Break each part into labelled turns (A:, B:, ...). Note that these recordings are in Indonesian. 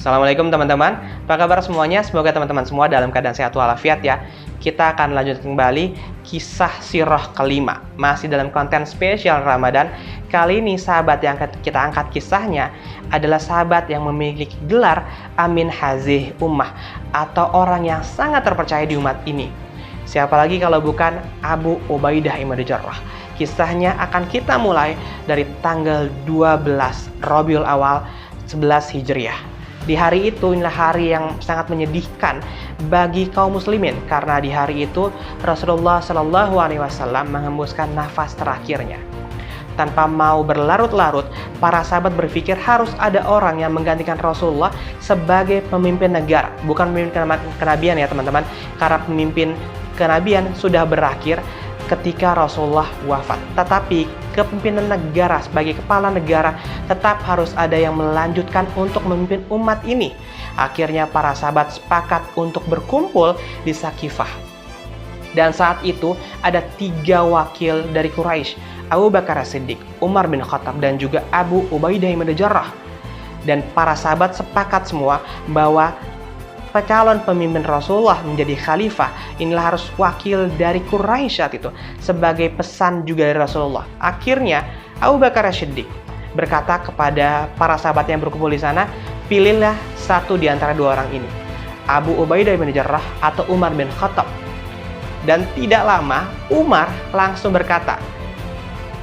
A: Assalamualaikum teman-teman, apa kabar semuanya? Semoga teman-teman semua dalam keadaan sehat walafiat ya. Kita akan lanjut kembali kisah sirah kelima, masih dalam konten spesial Ramadan. Kali ini sahabat yang kita angkat kisahnya adalah sahabat yang memiliki gelar Amin Hazih Ummah, atau orang yang sangat terpercaya di umat ini. Siapa lagi kalau bukan Abu Ubaidah ibn Jarrah. Kisahnya akan kita mulai dari tanggal 12 Rabiul Awal 11 Hijriah. Di hari itu, inilah hari yang sangat menyedihkan bagi kaum muslimin, karena di hari itu Rasulullah Shallallahu Alaihi Wasallam menghembuskan nafas terakhirnya. Tanpa mau berlarut-larut, para sahabat berpikir harus ada orang yang menggantikan Rasulullah sebagai pemimpin negara. Bukan pemimpin kenabian ya teman-teman, karena pemimpin kenabian sudah berakhir ketika Rasulullah wafat. Tetapi kepemimpinan negara sebagai kepala negara tetap harus ada yang melanjutkan untuk memimpin umat ini. Akhirnya para sahabat sepakat untuk berkumpul di Saqifah. Dan saat itu ada 3 wakil dari Quraisy, Abu Bakar As-Siddiq, Umar bin Khattab, dan juga Abu Ubaidah ibn Jarrah. Dan para sahabat sepakat semua bahwa calon pemimpin Rasulullah menjadi khalifah inilah harus wakil dari Quraisy saat itu, sebagai pesan juga dari Rasulullah. Akhirnya Abu Bakar As-Siddiq berkata kepada para sahabat yang berkumpul di sana, pilihlah satu di antara 2 orang ini, Abu Ubaidah bin Jarrah atau Umar bin Khattab. Dan tidak lama Umar langsung berkata,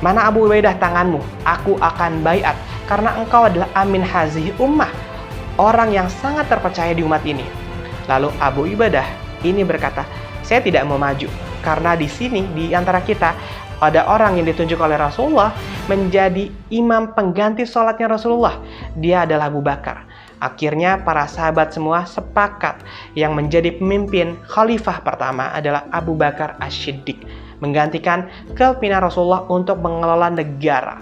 A: mana Abu Ubaidah tanganmu, aku akan baiat karena engkau adalah Amin Hazih Ummah, orang yang sangat terpercaya di umat ini. Lalu Abu Ubaidah ini berkata, saya tidak mau maju karena di sini di antara kita ada orang yang ditunjuk oleh Rasulullah menjadi imam pengganti sholatnya Rasulullah. Dia adalah Abu Bakar. Akhirnya para sahabat semua sepakat yang menjadi pemimpin khalifah pertama adalah Abu Bakar As-Siddiq, menggantikan kepemimpinan Rasulullah untuk mengelola negara.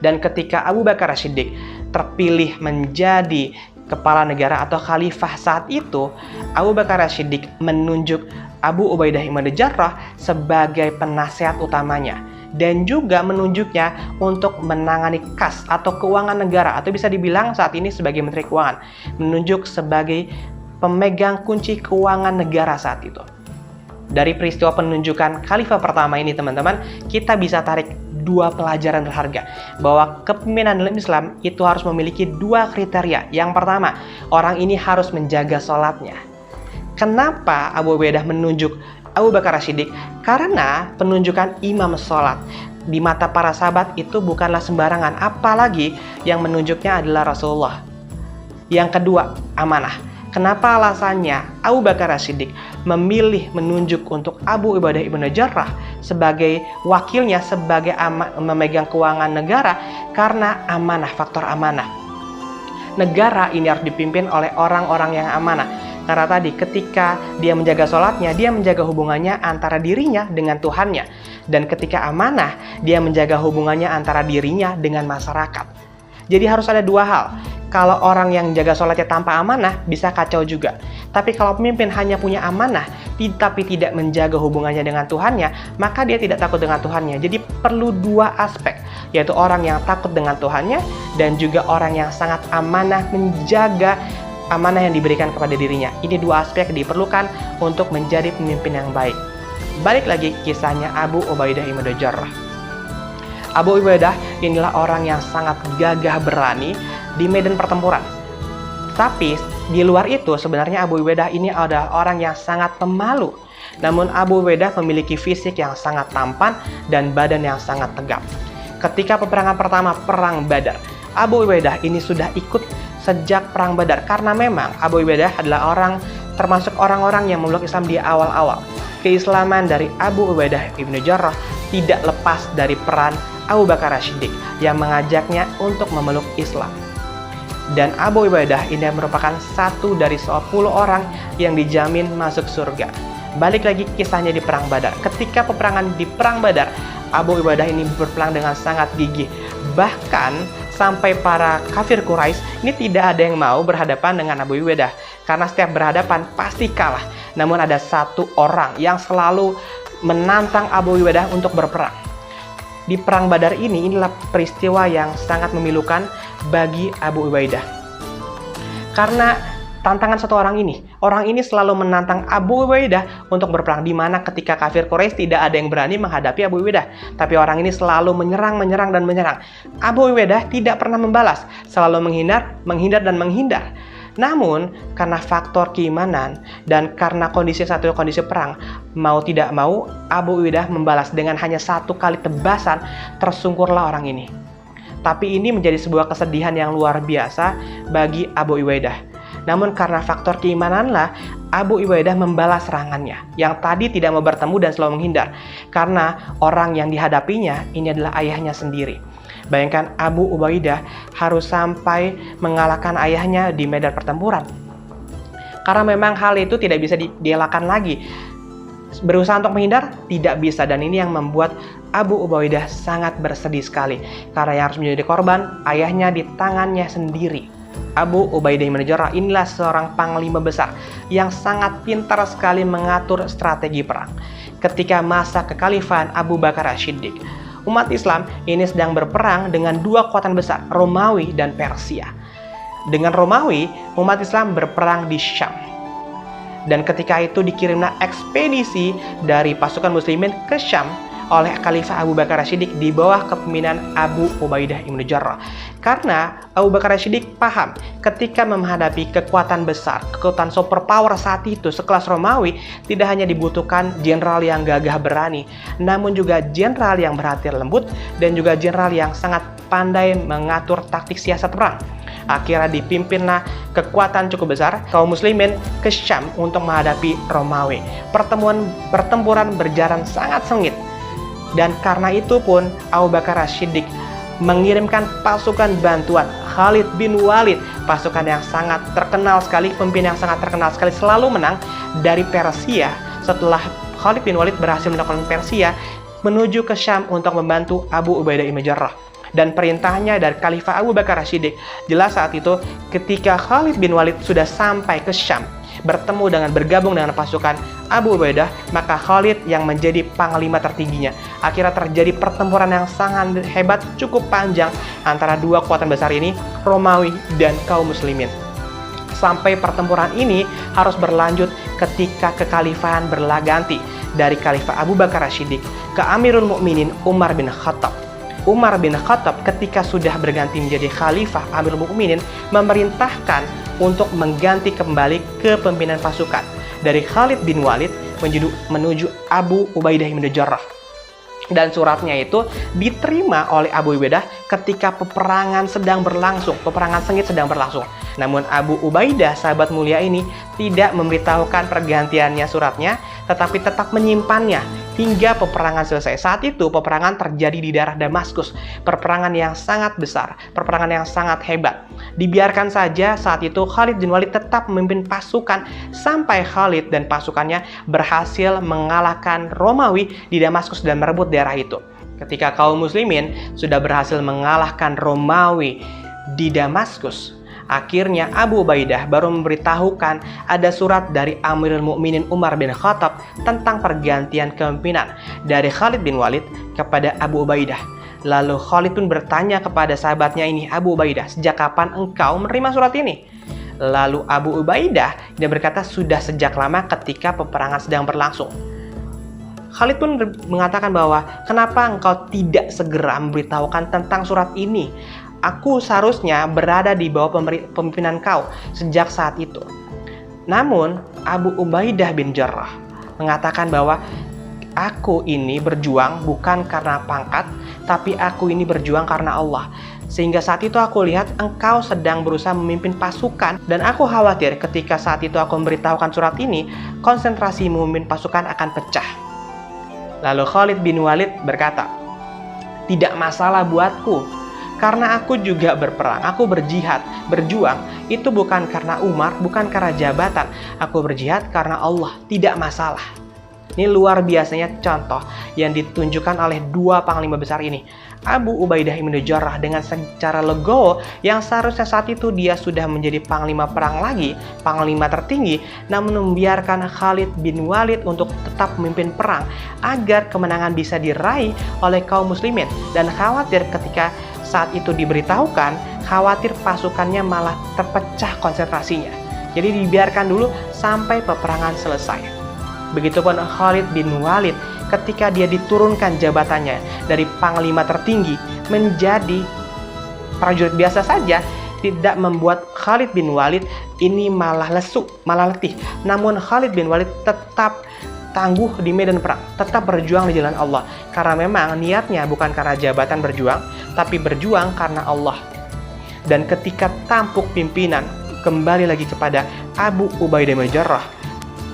A: Dan ketika Abu Bakar As-Siddiq terpilih menjadi kepala negara atau khalifah saat itu, Abu Bakar As-Siddiq menunjuk Abu Ubaidah ibn Jarrah sebagai penasehat utamanya, dan juga menunjuknya untuk menangani kas atau keuangan negara, atau bisa dibilang saat ini sebagai Menteri Keuangan, menunjuk sebagai pemegang kunci keuangan negara saat itu. Dari peristiwa penunjukan khalifah pertama ini teman-teman, kita bisa tarik 2 pelajaran berharga, bahwa kepemimpinan dalam Islam itu harus memiliki 2 kriteria. Yang pertama, orang ini harus menjaga sholatnya. Kenapa Abu Ubaidah menunjuk Abu Bakar As-Siddiq? Karena penunjukan imam sholat di mata para sahabat itu bukanlah sembarangan, apalagi yang menunjuknya adalah Rasulullah. Yang kedua, amanah. Kenapa alasannya Abu Bakar As-Siddiq memilih menunjuk untuk Abu Ubaidah ibn Jarrah sebagai wakilnya, sebagai memegang keuangan negara? Karena amanah, faktor amanah. Negara ini harus dipimpin oleh orang-orang yang amanah. Karena tadi ketika dia menjaga sholatnya, dia menjaga hubungannya antara dirinya dengan Tuhannya. Dan ketika amanah, dia menjaga hubungannya antara dirinya dengan masyarakat. Jadi harus ada 2 hal. Kalau orang yang jaga sholatnya tanpa amanah, bisa kacau juga. Tapi kalau pemimpin hanya punya amanah, tapi tidak menjaga hubungannya dengan Tuhannya, maka dia tidak takut dengan Tuhannya. Jadi perlu 2 aspek, yaitu orang yang takut dengan Tuhannya, dan juga orang yang sangat amanah, menjaga amanah yang diberikan kepada dirinya. Ini 2 aspek yang diperlukan untuk menjadi pemimpin yang baik. Balik lagi kisahnya Abu Ubaidah ibn Jarrah. Abu Ubaidah inilah orang yang sangat gagah berani di medan pertempuran. Tapi di luar itu sebenarnya Abu Ubaidah ini adalah orang yang sangat pemalu. Namun Abu Ubaidah memiliki fisik yang sangat tampan dan badan yang sangat tegap. Ketika peperangan pertama, Perang Badar, Abu Ubaidah ini sudah ikut sejak Perang Badar, karena memang Abu Ubaidah adalah termasuk orang-orang yang memeluk Islam di awal-awal. Keislaman dari Abu Ubaidah ibn Jarrah tidak lepas dari peran Abu Bakar As-Siddiq yang mengajaknya untuk memeluk Islam. Dan Abu Ubaidah ini merupakan satu dari 10 orang yang dijamin masuk surga. Balik lagi kisahnya di Perang Badar. Ketika peperangan di Perang Badar, Abu Ubaidah ini berperang dengan sangat gigih. Bahkan sampai para kafir Quraisy ini tidak ada yang mau berhadapan dengan Abu Ubaidah, karena setiap berhadapan pasti kalah. Namun ada 1 orang yang selalu menantang Abu Ubaidah untuk berperang. Di Perang Badar inilah peristiwa yang sangat memilukan bagi Abu Ubaidah. Karena tantangan satu orang ini selalu menantang Abu Ubaidah untuk berperang, di mana ketika kafir Quraisy tidak ada yang berani menghadapi Abu Ubaidah. Tapi orang ini selalu menyerang. Abu Ubaidah tidak pernah membalas, selalu menghindar. Namun, karena faktor keimanan dan karena kondisi perang, mau tidak mau Abu Ubaidah membalas dengan hanya satu kali tebasan, tersungkurlah orang ini. Tapi ini menjadi sebuah kesedihan yang luar biasa bagi Abu Ubaidah. Namun karena faktor keimananlah Abu Ubaidah membalas serangannya yang tadi tidak mau bertemu dan selalu menghindar. Karena orang yang dihadapinya ini adalah ayahnya sendiri. Bayangkan Abu Ubaidah harus sampai mengalahkan ayahnya di medan pertempuran. Karena memang hal itu tidak bisa dielakkan lagi. Berusaha untuk menghindar tidak bisa, dan ini yang membuat Abu Ubaidah sangat bersedih sekali. Karena yang harus menjadi korban ayahnya di tangannya sendiri. Abu Ubaidah bin Jarrah inilah seorang panglima besar yang sangat pintar sekali mengatur strategi perang. Ketika masa kekhalifahan Abu Bakar As-Siddiq, umat Islam ini sedang berperang dengan dua kekuatan besar, Romawi dan Persia. Dengan Romawi, umat Islam berperang di Syam. Dan ketika itu dikirimlah ekspedisi dari pasukan muslimin ke Syam oleh Khalifah Abu Bakar As-Siddiq di bawah kepemimpinan Abu Ubaidah bin Jarrah. Karena Abu Bakar As-Siddiq paham ketika menghadapi kekuatan besar, kekuatan superpower saat itu sekelas Romawi, tidak hanya dibutuhkan jenderal yang gagah berani, namun juga jenderal yang berhati lembut dan juga jenderal yang sangat pandai mengatur taktik siasat perang. Akhirnya dipimpinlah kekuatan cukup besar kaum muslimin ke Syam untuk menghadapi Romawi. Pertempuran berjalan sangat sengit. Dan karena itu pun Abu Bakar As-Siddiq mengirimkan pasukan bantuan Khalid bin Walid, pasukan yang sangat terkenal sekali, pemimpin yang sangat terkenal sekali, selalu menang dari Persia. Setelah Khalid bin Walid berhasil menaklukkan Persia, menuju ke Syam untuk membantu Abu Ubaidah bin Jarrah. Dan perintahnya dari Khalifah Abu Bakar As-Siddiq jelas saat itu, ketika Khalid bin Walid sudah sampai ke Syam, bergabung dengan pasukan Abu Ubaidah, maka Khalid yang menjadi panglima tertingginya. Akhirnya terjadi pertempuran yang sangat hebat, cukup panjang antara dua kekuatan besar ini, Romawi dan kaum muslimin. Sampai pertempuran ini harus berlanjut ketika kekhalifahan berganti dari Khalifah Abu Bakar As-Siddiq ke Amirul Mukminin Umar bin Khattab. Umar bin Khattab ketika sudah berganti menjadi Khalifah Amirul Mukminin memerintahkan untuk mengganti kembali kepemimpinan pasukan dari Khalid bin Walid menuju Abu Ubaidah bin Jarrah. Dan suratnya itu diterima oleh Abu Ubaidah ketika peperangan sengit sedang berlangsung. Namun Abu Ubaidah, sahabat mulia ini, tidak memberitahukan pergantiannya suratnya, tetapi tetap menyimpannya hingga peperangan selesai. Saat itu peperangan terjadi di daerah Damaskus, peperangan yang sangat besar, peperangan yang sangat hebat. Dibiarkan saja saat itu Khalid bin Walid tetap memimpin pasukan sampai Khalid dan pasukannya berhasil mengalahkan Romawi di Damaskus dan merebut daerah itu. Ketika kaum muslimin sudah berhasil mengalahkan Romawi di Damaskus, akhirnya Abu Ubaidah baru memberitahukan ada surat dari Amirul Mukminin Umar bin Khattab tentang pergantian kepemimpinan dari Khalid bin Walid kepada Abu Ubaidah. Lalu Khalid pun bertanya kepada sahabatnya ini, Abu Ubaidah, sejak kapan engkau menerima surat ini? Lalu Abu Ubaidah dia berkata, sudah sejak lama ketika peperangan sedang berlangsung. Khalid pun mengatakan bahwa, kenapa engkau tidak segera memberitahukan tentang surat ini? Aku seharusnya berada di bawah pemimpinan kau sejak saat itu. Namun Abu Ubaidah bin Jarrah mengatakan bahwa aku ini berjuang bukan karena pangkat, tapi aku ini berjuang karena Allah. Sehingga saat itu aku lihat engkau sedang berusaha memimpin pasukan, dan aku khawatir ketika saat itu aku memberitahukan surat ini, konsentrasi memimpin pasukan akan pecah. Lalu Khalid bin Walid berkata, tidak masalah buatku, karena aku juga berperang, aku berjihad, berjuang, itu bukan karena Umar, bukan karena jabatan, aku berjihad karena Allah, tidak masalah. Ini luar biasanya contoh yang ditunjukkan oleh dua panglima besar ini. Abu Ubaidah bin Jarrah dengan secara legowo yang seharusnya saat itu dia sudah menjadi panglima perang lagi, panglima tertinggi, namun membiarkan Khalid bin Walid untuk tetap memimpin perang agar kemenangan bisa diraih oleh kaum muslimin, dan khawatir ketika saat itu diberitahukan khawatir pasukannya malah terpecah konsentrasinya. Jadi dibiarkan dulu sampai peperangan selesai. Begitupun Khalid bin Walid ketika dia diturunkan jabatannya dari panglima tertinggi menjadi prajurit biasa saja, tidak membuat Khalid bin Walid ini malah lesu, malah letih. Namun Khalid bin Walid tetap tangguh di medan perang, tetap berjuang di jalan Allah. Karena memang niatnya bukan karena jabatan berjuang, tapi berjuang karena Allah. Dan ketika tampuk pimpinan kembali lagi kepada Abu Ubaidah bin Jarrah,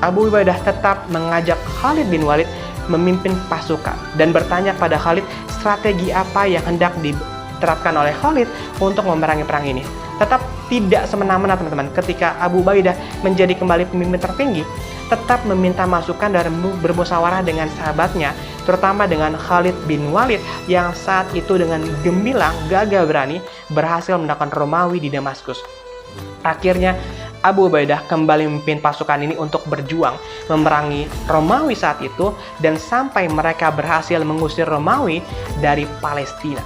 A: Abu Ubaidah tetap mengajak Khalid bin Walid memimpin pasukan dan bertanya pada Khalid strategi apa yang hendak diterapkan oleh Khalid untuk memerangi perang ini. Tetap tidak semena-mena teman-teman, ketika Abu Ubaidah menjadi kembali pemimpin tertinggi, tetap meminta masukan dan bermusyawarah dengan sahabatnya, terutama dengan Khalid bin Walid yang saat itu dengan gemilang, gagah berani berhasil mendapatkan Romawi di Damaskus. Akhirnya Abu Ubaidah kembali memimpin pasukan ini untuk berjuang memerangi Romawi saat itu, dan sampai mereka berhasil mengusir Romawi dari Palestina.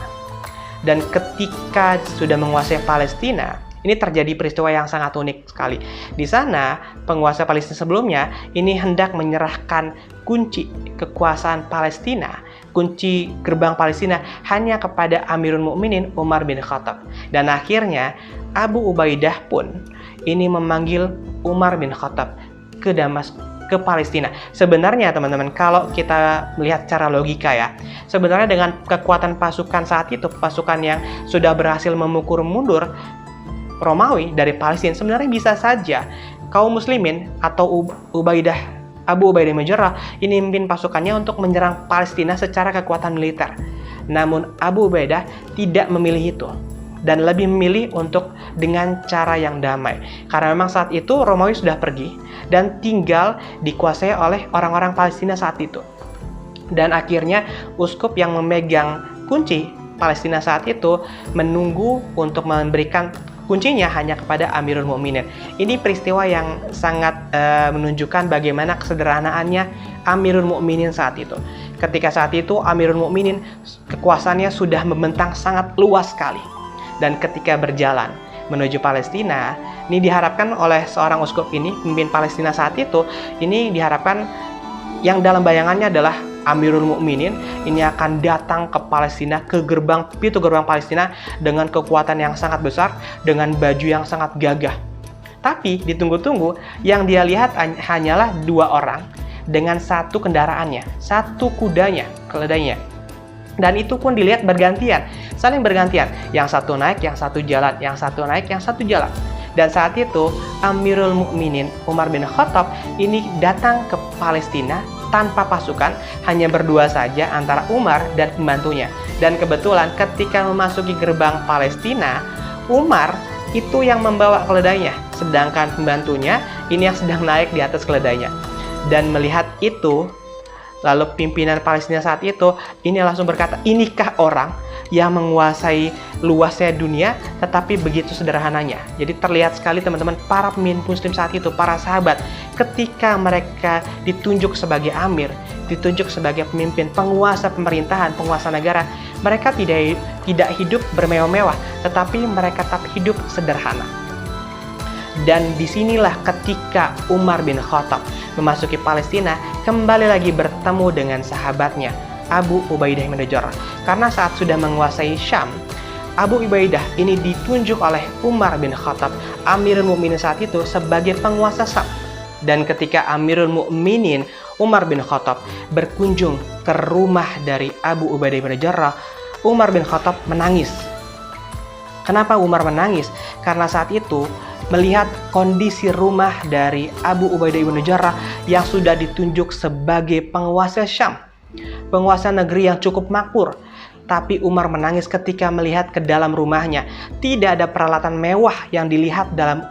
A: Dan ketika sudah menguasai Palestina, ini terjadi peristiwa yang sangat unik sekali. Di sana, penguasa Palestina sebelumnya ini hendak menyerahkan kunci kekuasaan Palestina, kunci gerbang Palestina hanya kepada Amirul Mukminin Umar bin Khattab. Dan akhirnya Abu Ubaidah pun ini memanggil Umar bin Khattab ke ke Palestina. Sebenarnya teman-teman, kalau kita melihat secara logika ya, sebenarnya dengan kekuatan pasukan saat itu, pasukan yang sudah berhasil memukul mundur Romawi dari Palestina, sebenarnya bisa saja kaum muslimin atau Abu Ubaidah bin Jarrah ini memimpin pasukannya untuk menyerang Palestina secara kekuatan militer. Namun Abu Ubaidah tidak memilih itu dan lebih memilih untuk dengan cara yang damai. Karena memang saat itu Romawi sudah pergi dan tinggal dikuasai oleh orang-orang Palestina saat itu. Dan akhirnya uskup yang memegang kunci Palestina saat itu menunggu untuk memberikan kuncinya hanya kepada Amirul Mukminin. Ini peristiwa yang sangat menunjukkan bagaimana kesederhanaannya Amirul Mukminin saat itu. Ketika saat itu Amirul Mukminin kekuasaannya sudah membentang sangat luas sekali. Dan ketika berjalan menuju Palestina, ini diharapkan oleh seorang uskup ini, pemimpin Palestina saat itu, ini diharapkan yang dalam bayangannya adalah Amirul Mukminin ini akan datang ke Palestina, ke pintu gerbang Palestina dengan kekuatan yang sangat besar, dengan baju yang sangat gagah. Tapi ditunggu-tunggu, yang dia lihat hanyalah 2 orang dengan 1 kendaraannya, 1 kudanya, keledainya. Dan itu pun dilihat bergantian, saling bergantian. Yang satu naik, yang satu jalan, yang satu naik, yang satu jalan. Dan saat itu Amirul Mukminin Umar bin Khattab ini datang ke Palestina tanpa pasukan, hanya berdua saja antara Umar dan pembantunya. Dan kebetulan ketika memasuki gerbang Palestina, Umar itu yang membawa keledainya, sedangkan pembantunya ini yang sedang naik di atas keledainya. Dan melihat itu, lalu pimpinan Palestina saat itu ini langsung berkata, inikah orang yang menguasai luasnya dunia tetapi begitu sederhananya. Jadi terlihat sekali teman-teman, para pemimpin muslim saat itu, para sahabat, ketika mereka ditunjuk sebagai amir, ditunjuk sebagai pemimpin, penguasa pemerintahan, penguasa negara, mereka tidak hidup bermewah-mewah, tetapi mereka tetap hidup sederhana. Dan disinilah ketika Umar bin Khattab memasuki Palestina, kembali lagi bertemu dengan sahabatnya Abu Ubaidah bin Jarrah. Karena saat sudah menguasai Syam, Abu Ubaidah ini ditunjuk oleh Umar bin Khattab, Amirul Mukminin saat itu, sebagai penguasa Syam. Dan ketika Amirul Mukminin Umar bin Khattab berkunjung ke rumah dari Abu Ubaidah bin Jarrah, Umar bin Khattab menangis. Kenapa Umar menangis? Karena saat itu melihat kondisi rumah dari Abu Ubaidah bin Jarrah yang sudah ditunjuk sebagai penguasa Syam, penguasa negeri yang cukup makmur. Tapi Umar menangis ketika melihat ke dalam rumahnya. Tidak ada peralatan mewah yang dilihat dalam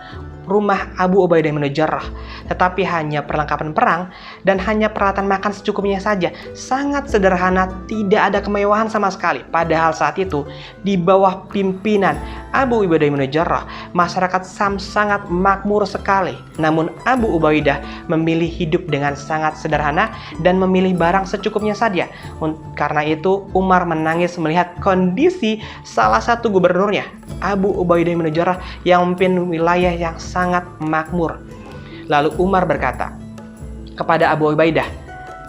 A: rumah Abu Ubaidah bin Jarrah, tetapi hanya perlengkapan perang dan hanya peralatan makan secukupnya saja. Sangat sederhana, tidak ada kemewahan sama sekali. Padahal saat itu di bawah pimpinan Abu Ubaidah bin Jarrah, masyarakat Syam sangat makmur sekali. Namun Abu Ubaidah memilih hidup dengan sangat sederhana dan memilih barang secukupnya saja. Karena itu Umar menangis melihat kondisi salah satu gubernurnya, Abu Ubaidah bin Jarrah, yang memimpin wilayah yang sangat makmur. Lalu Umar berkata kepada Abu Ubaidah,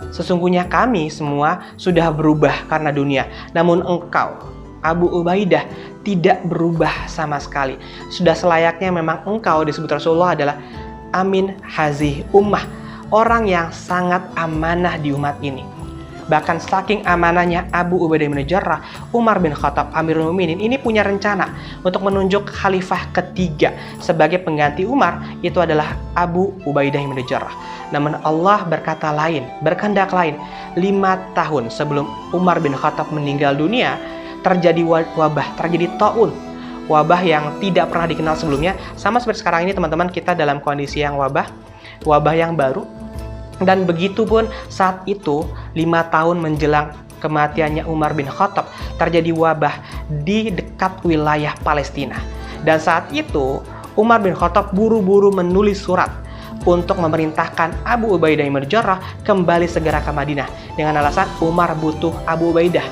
A: "Sesungguhnya kami semua sudah berubah karena dunia, namun engkau, Abu Ubaidah, tidak berubah sama sekali. Sudah selayaknya memang engkau disebut Rasulullah adalah Amin Hazih Ummah, orang yang sangat amanah di umat ini." Bahkan saking amanahnya Abu Ubaidah bin Jarrah, Umar bin Khattab Amirul Mukminin ini punya rencana untuk menunjuk khalifah ketiga sebagai pengganti Umar, itu adalah Abu Ubaidah bin Jarrah. Namun Allah berkata lain, berkehendak lain. 5 tahun sebelum Umar bin Khattab meninggal dunia, terjadi wabah, terjadi taun. Wabah yang tidak pernah dikenal sebelumnya. Sama seperti sekarang ini teman-teman, kita dalam kondisi yang wabah yang baru. Dan begitu pun saat itu 5 tahun menjelang kematiannya Umar bin Khattab, terjadi wabah di dekat wilayah Palestina. Dan saat itu Umar bin Khattab buru-buru menulis surat untuk memerintahkan Abu Ubaidah bin Jarrah kembali segera ke Madinah dengan alasan Umar butuh Abu Ubaidah.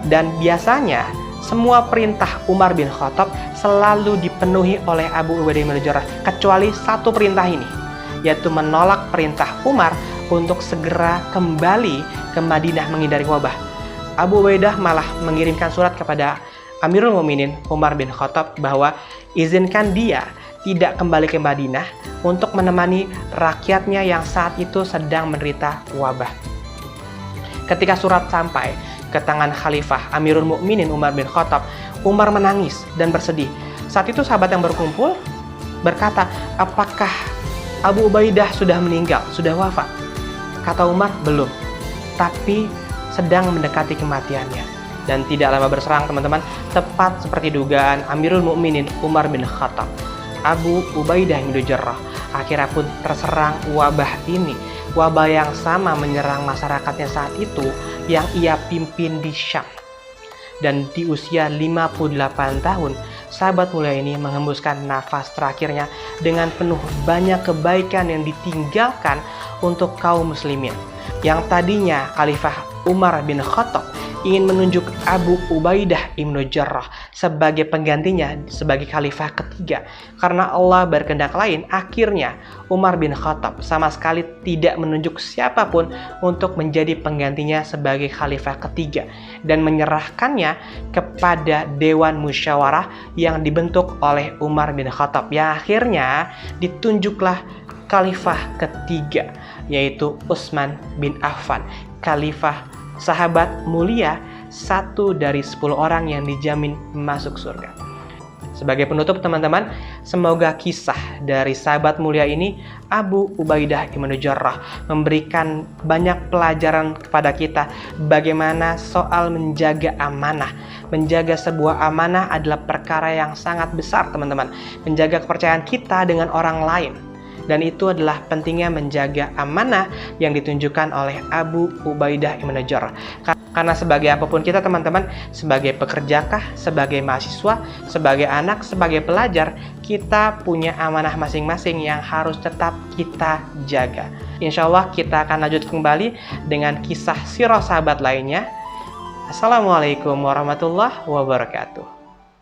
A: Dan biasanya semua perintah Umar bin Khattab selalu dipenuhi oleh Abu Ubaidah bin Jarrah, kecuali satu perintah ini, yaitu menolak perintah Umar untuk segera kembali ke Madinah menghindari wabah. Abu Ubaidah malah mengirimkan surat kepada Amirul Mukminin Umar bin Khattab bahwa izinkan dia tidak kembali ke Madinah untuk menemani rakyatnya yang saat itu sedang menderita wabah. Ketika surat sampai ke tangan Khalifah Amirul Mukminin Umar bin Khattab, Umar menangis dan bersedih. Saat itu sahabat yang berkumpul berkata, "Apakah Abu Ubaidah sudah meninggal, sudah wafat?" Kata Umar, "Belum, tapi sedang mendekati kematiannya." Dan tidak lama berserang teman-teman, tepat seperti dugaan Amirul Mukminin Umar bin Khattab, Abu Ubaidah bin Jarrah akhirnya pun terserang wabah ini. Wabah yang sama menyerang masyarakatnya saat itu yang ia pimpin di Syam. Dan di usia 58 tahun, sahabat mulia ini menghembuskan nafas terakhirnya dengan penuh banyak kebaikan yang ditinggalkan untuk kaum muslimin. Yang tadinya Khalifah Umar bin Khattab ingin menunjuk Abu Ubaidah bin Jarrah sebagai penggantinya, sebagai khalifah ketiga. Karena Allah berkehendak lain, akhirnya Umar bin Khattab sama sekali tidak menunjuk siapapun untuk menjadi penggantinya sebagai khalifah ketiga dan menyerahkannya kepada Dewan Musyawarah yang dibentuk oleh Umar bin Khattab. Yang akhirnya ditunjuklah khalifah ketiga, yaitu Utsman bin Affan, khalifah sahabat mulia, 1 dari 10 orang yang dijamin masuk surga. Sebagai penutup teman-teman, semoga kisah dari sahabat mulia ini, Abu Ubaidah bin Jarrah, memberikan banyak pelajaran kepada kita bagaimana soal menjaga amanah. Menjaga sebuah amanah adalah perkara yang sangat besar teman-teman. Menjaga kepercayaan kita dengan orang lain. Dan itu adalah pentingnya menjaga amanah yang ditunjukkan oleh Abu Ubaidah bin Jarrah. Karena sebagai apapun kita teman-teman, sebagai pekerjakah, sebagai mahasiswa, sebagai anak, sebagai pelajar, kita punya amanah masing-masing yang harus tetap kita jaga. Insya Allah kita akan lanjut kembali dengan kisah sirah sahabat lainnya. Assalamualaikum warahmatullahi wabarakatuh.